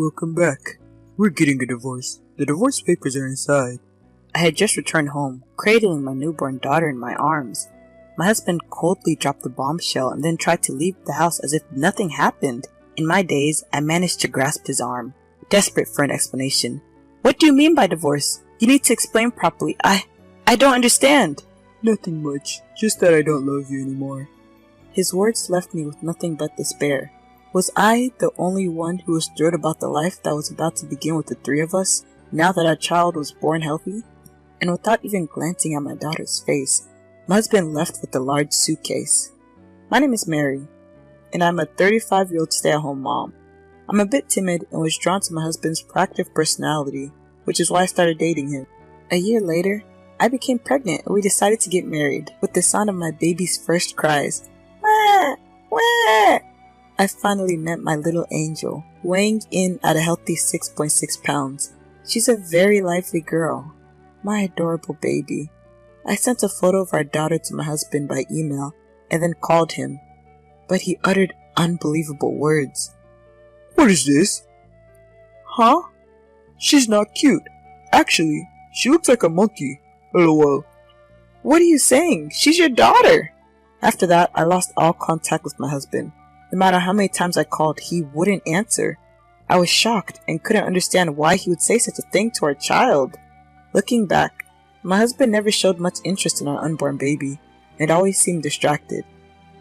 Welcome back. We're getting a divorce. The divorce papers are inside. I had just returned home, cradling my newborn daughter in my arms. My husband coldly dropped the bombshell and then tried to leave the house as if nothing happened. In my daze, I managed to grasp his arm, desperate for an explanation. What do you mean by divorce? You need to explain properly. I don't understand. Nothing much, just that I don't love you anymore. His words left me with nothing but despair. Was I the only one who was thrilled about the life that was about to begin with the three of us, now that our child was born healthy? And without even glancing at my daughter's face, my husband left with a large suitcase. My name is Mary, and I'm a 35-year-old stay-at-home mom. I'm a bit timid and was drawn to my husband's proactive personality, which is why I started dating him. A year later, I became pregnant and we decided to get married, with the sound of my baby's first cries. Wah! Wah! I finally met my little angel, weighing in at a healthy 6.6 pounds. She's a very lively girl. My adorable baby. I sent a photo of our daughter to my husband by email and then called him, but he uttered unbelievable words. What is this? Huh? She's not cute. Actually, she looks like a monkey. LOL. What are you saying? She's your daughter! After that, I lost all contact with my husband. No matter how many times I called, he wouldn't answer. I was shocked and couldn't understand why he would say such a thing to our child. Looking back, my husband never showed much interest in our unborn baby, and always seemed distracted.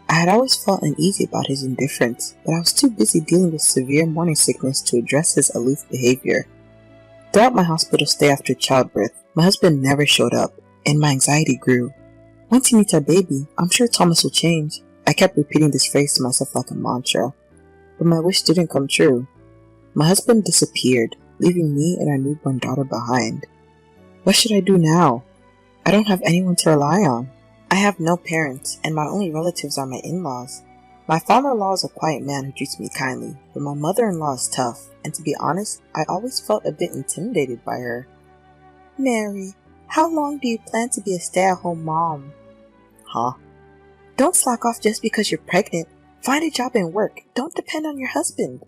I had always felt uneasy about his indifference, but I was too busy dealing with severe morning sickness to address his aloof behavior. Throughout my hospital stay after childbirth, my husband never showed up, and my anxiety grew. Once he meets our baby, I'm sure Thomas will change. I kept repeating this phrase to myself like a mantra, but my wish didn't come true. My husband disappeared, leaving me and our newborn daughter behind. What should I do now? I don't have anyone to rely on. I have no parents, and my only relatives are my in-laws. My father-in-law is a quiet man who treats me kindly, but my mother-in-law is tough, and to be honest, I always felt a bit intimidated by her. Mary, how long do you plan to be a stay-at-home mom? Huh? Don't slack off just because you're pregnant. Find a job and work. Don't depend on your husband.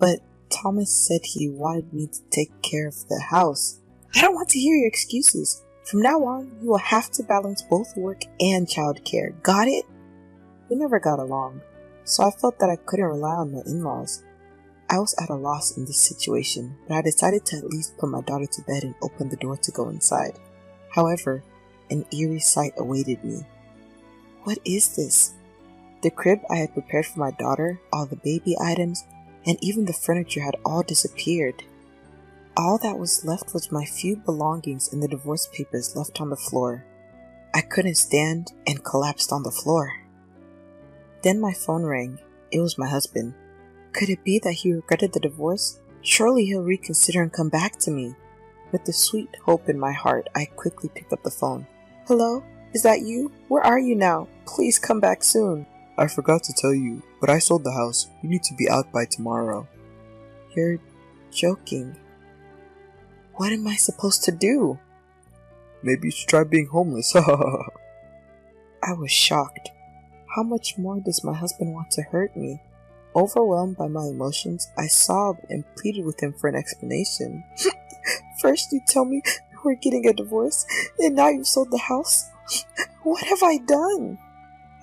But Thomas said he wanted me to take care of the house. I don't want to hear your excuses. From now on, you will have to balance both work and childcare. Got it? We never got along, so I felt that I couldn't rely on my in-laws. I was at a loss in this situation, but I decided to at least put my daughter to bed and open the door to go inside. However, an eerie sight awaited me. What is this? The crib I had prepared for my daughter, all the baby items, and even the furniture had all disappeared. All that was left was my few belongings and the divorce papers left on the floor. I couldn't stand and collapsed on the floor. Then my phone rang. It was my husband. Could it be that he regretted the divorce? Surely he'll reconsider and come back to me. With the sweet hope in my heart, I quickly picked up the phone. Hello? Is that you? Where are you now? Please come back soon. I forgot to tell you, but I sold the house. You need to be out by tomorrow. You're joking. What am I supposed to do? Maybe you should try being homeless. I was shocked. How much more does my husband want to hurt me? Overwhelmed by my emotions, I sobbed and pleaded with him for an explanation. First you tell me we're getting a divorce, and now you've sold the house? What have I done?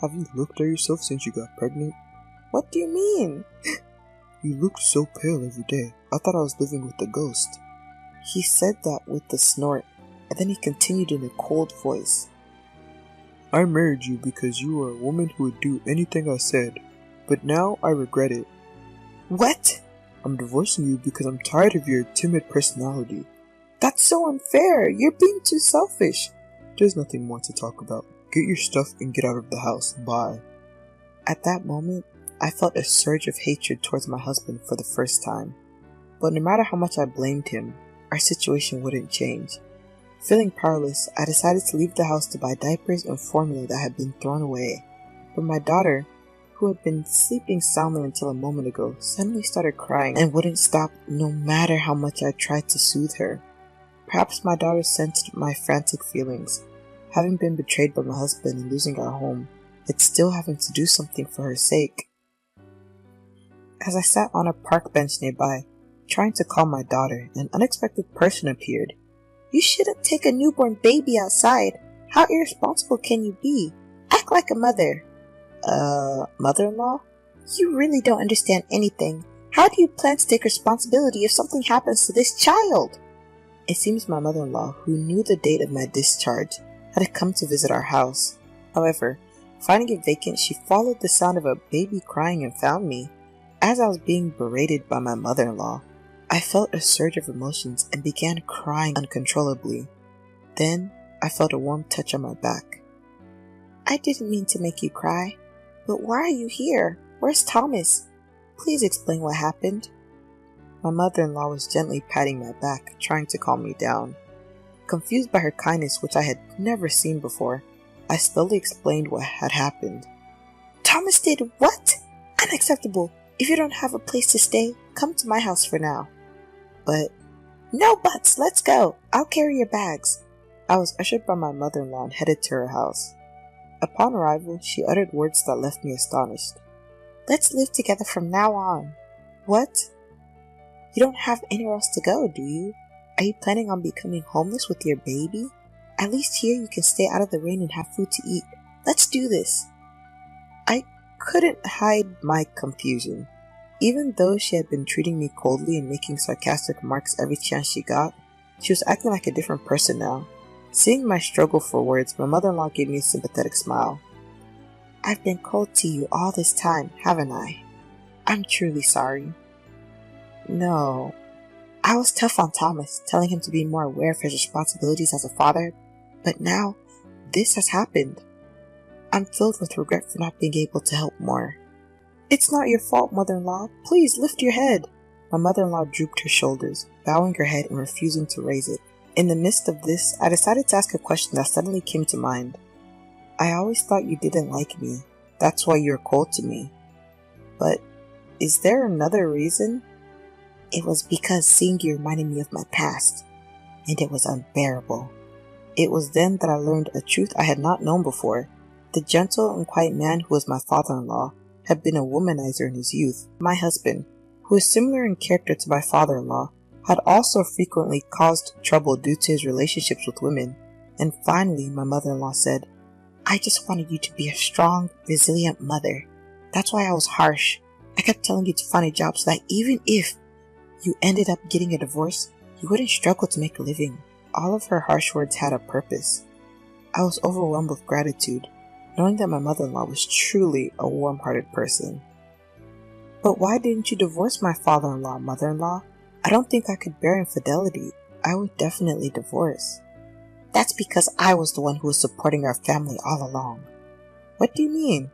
Have you looked at yourself since you got pregnant? What do you mean? You looked so pale every day. I thought I was living with a ghost. He said that with a snort, and then he continued in a cold voice. I married you because you were a woman who would do anything I said, but now I regret it. What? I'm divorcing you because I'm tired of your timid personality. That's so unfair. You're being too selfish. There's nothing more to talk about. Get your stuff and get out of the house. Bye. At that moment, I felt a surge of hatred towards my husband for the first time. But no matter how much I blamed him, our situation wouldn't change. Feeling powerless, I decided to leave the house to buy diapers and formula that had been thrown away. But my daughter, who had been sleeping soundly until a moment ago, suddenly started crying and wouldn't stop no matter how much I tried to soothe her. Perhaps my daughter sensed my frantic feelings. Having been betrayed by my husband and losing our home, yet still having to do something for her sake. As I sat on a park bench nearby, Trying to calm my daughter, an unexpected person appeared. You shouldn't take a newborn baby outside. How irresponsible can you be? Act like a mother. Mother-in-law? You really don't understand anything. How do you plan to take responsibility if something happens to this child? It seems my mother-in-law, who knew the date of my discharge, had come to visit our house. However, finding it vacant, she followed the sound of a baby crying and found me. As I was being berated by my mother-in-law, I felt a surge of emotions and began crying uncontrollably. Then, I felt a warm touch on my back. I didn't mean to make you cry, but why are you here? Where's Thomas? Please explain what happened. My mother-in-law was gently patting my back, trying to calm me down. Confused by her kindness, which I had never seen before, I slowly explained what had happened. Thomas did what? Unacceptable. If you don't have a place to stay, come to my house for now. But, no buts, let's go. I'll carry your bags. I was ushered by my mother-in-law and headed to her house. Upon arrival, she uttered words that left me astonished. Let's live together from now on. What? You don't have anywhere else to go, do you? Are you planning on becoming homeless with your baby? At least here you can stay out of the rain and have food to eat. Let's do this. I couldn't hide my confusion. Even though she had been treating me coldly and making sarcastic remarks every chance she got, she was acting like a different person now. Seeing my struggle for words, my mother-in-law gave me a sympathetic smile. I've been cold to you all this time, haven't I? I'm truly sorry. No. I was tough on Thomas, telling him to be more aware of his responsibilities as a father, but now, this has happened. I'm filled with regret for not being able to help more. It's not your fault, mother-in-law. Please lift your head. My mother-in-law drooped her shoulders, bowing her head and refusing to raise it. In the midst of this, I decided to ask a question that suddenly came to mind. I always thought you didn't like me. That's why you're cold to me. But, is there another reason? It was because seeing you reminded me of my past, and it was unbearable. It was then that I learned a truth I had not known before. The gentle and quiet man who was my father-in-law had been a womanizer in his youth. My husband, who is similar in character to my father-in-law, had also frequently caused trouble due to his relationships with women. And finally, my mother-in-law said, I just wanted you to be a strong, resilient mother. That's why I was harsh. I kept telling you to find a job so that even if you ended up getting a divorce, you wouldn't struggle to make a living. All of her harsh words had a purpose. I was overwhelmed with gratitude, knowing that my mother-in-law was truly a warm-hearted person. But why didn't you divorce my father-in-law, mother-in-law? I don't think I could bear infidelity. I would definitely divorce. That's because I was the one who was supporting our family all along. What do you mean?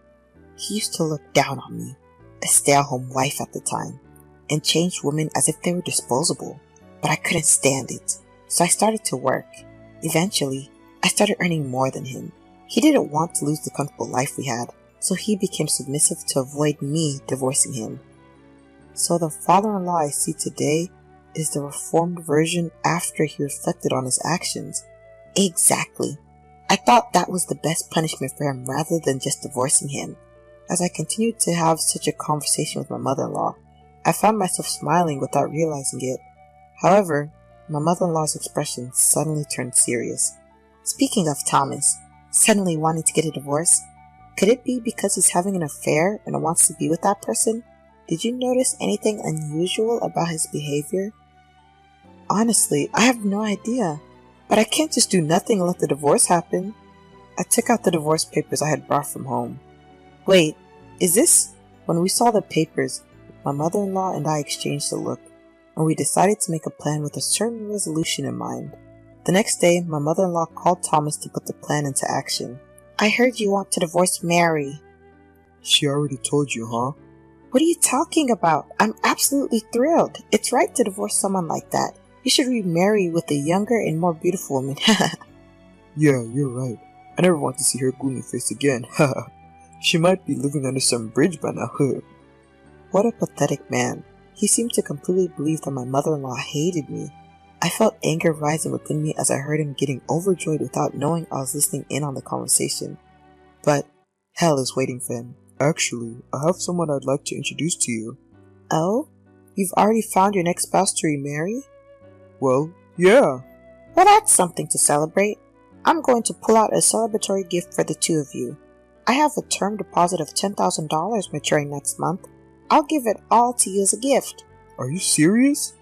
He used to look down on me, a stay-at-home wife at the time, and changed women as if they were disposable. But I couldn't stand it, so I started to work. Eventually, I started earning more than him. He didn't want to lose the comfortable life we had, so he became submissive to avoid me divorcing him. So the father-in-law I see today is the reformed version after he reflected on his actions. Exactly. I thought that was the best punishment for him rather than just divorcing him. As I continued to have such a conversation with my mother-in-law, I found myself smiling without realizing it. However, my mother-in-law's expression suddenly turned serious. Speaking of Thomas, suddenly wanting to get a divorce, could it be because he's having an affair and wants to be with that person? Did you notice anything unusual about his behavior? Honestly, I have no idea. But I can't just do nothing and let the divorce happen. I took out the divorce papers I had brought from home. Wait, is this? When we saw the papers, my mother-in-law and I exchanged a look, and we decided to make a plan with a certain resolution in mind. The next day, my mother-in-law called Thomas to put the plan into action. I heard you want to divorce Mary. She already told you, huh? What are you talking about? I'm absolutely thrilled. It's right to divorce someone like that. You should remarry with a younger and more beautiful woman. Yeah, you're right. I never want to see her gloomy face again. She might be living under some bridge by now. What a pathetic man. He seemed to completely believe that my mother-in-law hated me. I felt anger rising within me as I heard him getting overjoyed without knowing I was listening in on the conversation. But hell is waiting for him. Actually, I have someone I'd like to introduce to you. Oh? You've already found your next spouse to remarry? Well, yeah. Well, that's something to celebrate. I'm going to pull out a celebratory gift for the two of you. I have a term deposit of $10,000 maturing next month. I'll give it all to you as a gift. Are you serious?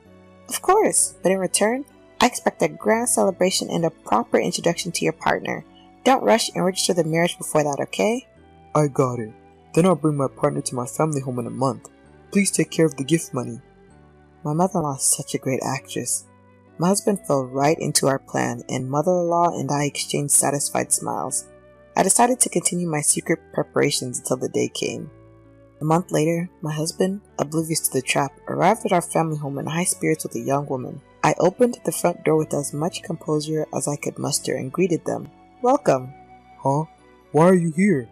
Of course, but in return, I expect a grand celebration and a proper introduction to your partner. Don't rush and register the marriage before that, okay? I got it. Then I'll bring my partner to my family home in a month. Please take care of the gift money. My mother-in-law is such a great actress. My husband fell right into our plan, and mother-in-law and I exchanged satisfied smiles. I decided to continue my secret preparations until the day came. A month later, my husband, oblivious to the trap, arrived at our family home in high spirits with a young woman. I opened the front door with as much composure as I could muster and greeted them. Welcome. Huh? Why are you here?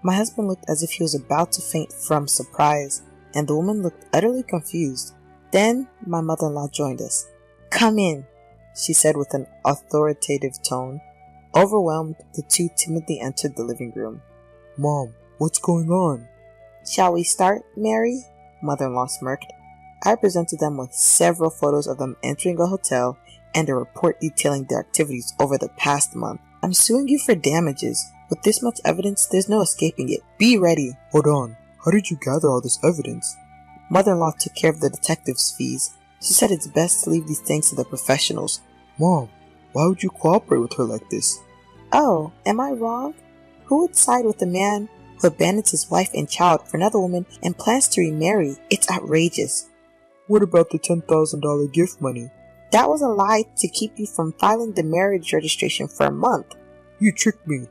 My husband looked as if he was about to faint from surprise, and the woman looked utterly confused. Then my mother-in-law joined us. Come in, she said with an authoritative tone. Overwhelmed, the two timidly entered the living room. Mom, what's going on? Shall we start, Mary? Mother-in-law smirked. I presented them with several photos of them entering a hotel and a report detailing their activities over the past month. I'm suing you for damages. With this much evidence, there's no escaping it. Be ready. Hold on. How did you gather all this evidence? Mother-in-law took care of the detective's fees. She said it's best to leave these things to the professionals. Mom, why would you cooperate with her like this? Oh, am I wrong? Who would side with a man who abandons his wife and child for another woman and plans to remarry? It's outrageous. What about the $10,000 gift money? That was a lie to keep you from filing the marriage registration for a month. You tricked me.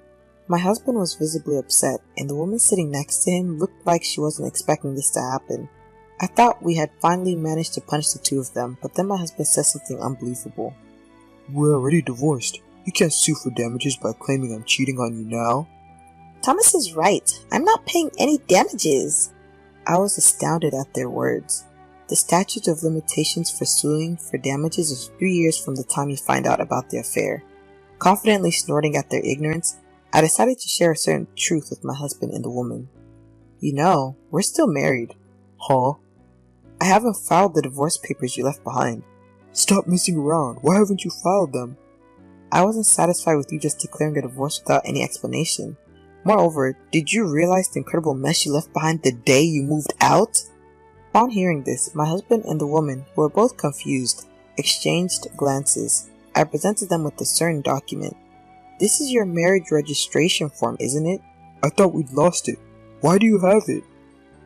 My husband was visibly upset, and the woman sitting next to him looked like she wasn't expecting this to happen. I thought we had finally managed to punish the two of them, but then my husband said something unbelievable. We're already divorced. You can't sue for damages by claiming I'm cheating on you now. Thomas is right. I'm not paying any damages. I was astounded at their words. The statute of limitations for suing for damages is 3 years from the time you find out about the affair. Confidently snorting at their ignorance, I decided to share a certain truth with my husband and the woman. You know, we're still married. Huh? I haven't filed the divorce papers you left behind. Stop messing around. Why haven't you filed them? I wasn't satisfied with you just declaring a divorce without any explanation. Moreover, did you realize the incredible mess you left behind the day you moved out? Upon hearing this, my husband and the woman, who were both confused, exchanged glances. I presented them with a certain document. This is your marriage registration form, isn't it? I thought we'd lost it. Why do you have it?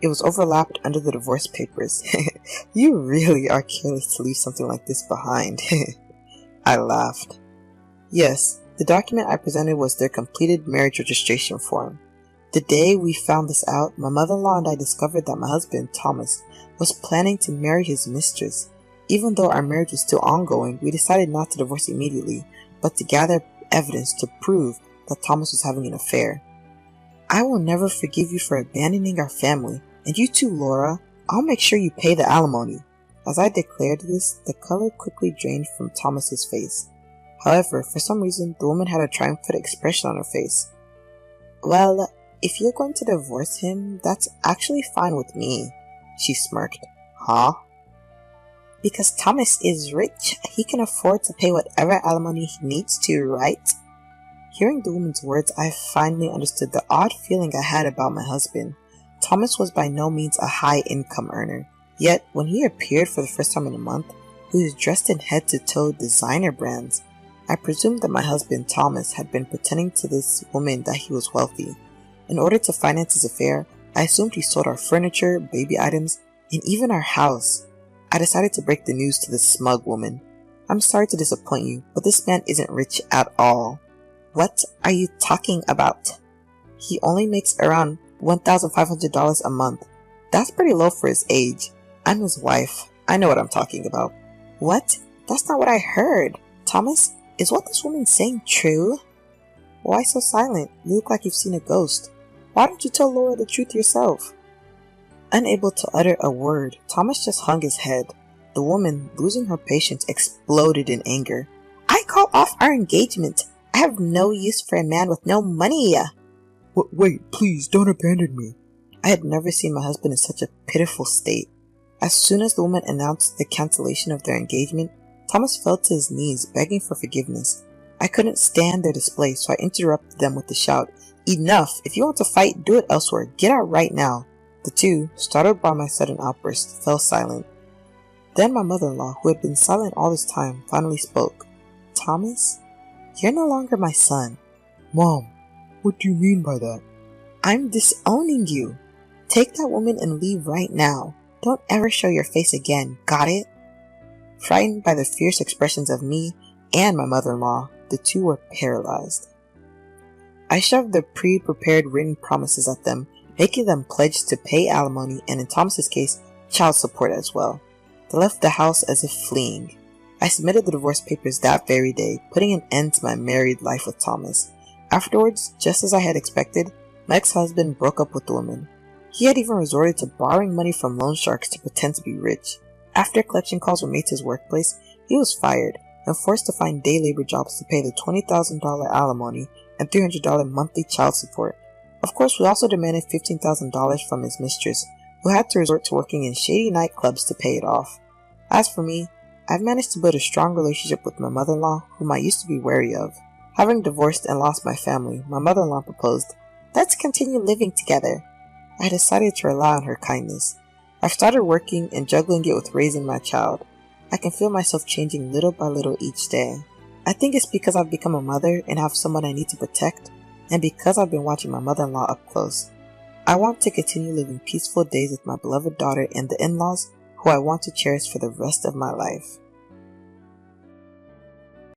It was overlapped under the divorce papers. You really are careless to leave something like this behind. I laughed. Yes, the document I presented was their completed marriage registration form. The day we found this out, my mother-in-law and I discovered that my husband, Thomas, was planning to marry his mistress. Even though our marriage was still ongoing, we decided not to divorce immediately, but to gather evidence to prove that Thomas was having an affair. I will never forgive you for abandoning our family, and you too, Laura. I'll make sure you pay the alimony. As I declared this, the color quickly drained from Thomas's face. However, for some reason, the woman had a triumphant expression on her face. Well, if you're going to divorce him, that's actually fine with me, she smirked. Huh? Because Thomas is rich, he can afford to pay whatever alimony he needs to, right? Hearing the woman's words, I finally understood the odd feeling I had about my husband. Thomas was by no means a high-income earner, yet when he appeared for the first time in a month, he was dressed in head-to-toe designer brands. I presumed that my husband, Thomas, had been pretending to this woman that he was wealthy. In order to finance his affair, I assumed he sold our furniture, baby items, and even our house. I decided to break the news to this smug woman. I'm sorry to disappoint you, but this man isn't rich at all. What are you talking about? He only makes around $1,500 a month. That's pretty low for his age. I'm his wife. I know what I'm talking about. What? That's not what I heard. Thomas, is what this woman's saying true? Why so silent? You look like you've seen a ghost. Why don't you tell Laura the truth yourself? Unable to utter a word, Thomas just hung his head. The woman, losing her patience, exploded in anger. I call off our engagement. I have no use for a man with no money. Wait, please, don't abandon me. I had never seen my husband in such a pitiful state. As soon as the woman announced the cancellation of their engagement, Thomas fell to his knees, begging for forgiveness. I couldn't stand their display, so I interrupted them with the shout, "Enough! If you want to fight, do it elsewhere. Get out right now." The two, startled by my sudden outburst, fell silent. Then my mother-in-law, who had been silent all this time, finally spoke. "Thomas, you're no longer my son." Mom, what do you mean by that? "I'm disowning you. Take that woman and leave right now. Don't ever show your face again, got it?" Frightened by the fierce expressions of me and my mother-in-law, the two were paralyzed. I shoved the pre-prepared written promises at them, making them pledge to pay alimony and, in Thomas's case, child support as well. They left the house as if fleeing. I submitted the divorce papers that very day, putting an end to my married life with Thomas. Afterwards, just as I had expected, my ex-husband broke up with the woman. He had even resorted to borrowing money from loan sharks to pretend to be rich. After collection calls were made to his workplace, he was fired and forced to find day labor jobs to pay the $20,000 alimony and $300 monthly child support. Of course, we also demanded $15,000 from his mistress, who had to resort to working in shady nightclubs to pay it off. As for me, I've managed to build a strong relationship with my mother-in-law, whom I used to be wary of. Having divorced and lost my family, my mother-in-law proposed, "Let's continue living together." I decided to rely on her kindness. I've started working and juggling it with raising my child. I can feel myself changing little by little each day. I think it's because I've become a mother and have someone I need to protect, and because I've been watching my mother-in-law up close. I want to continue living peaceful days with my beloved daughter and the in-laws who I want to cherish for the rest of my life.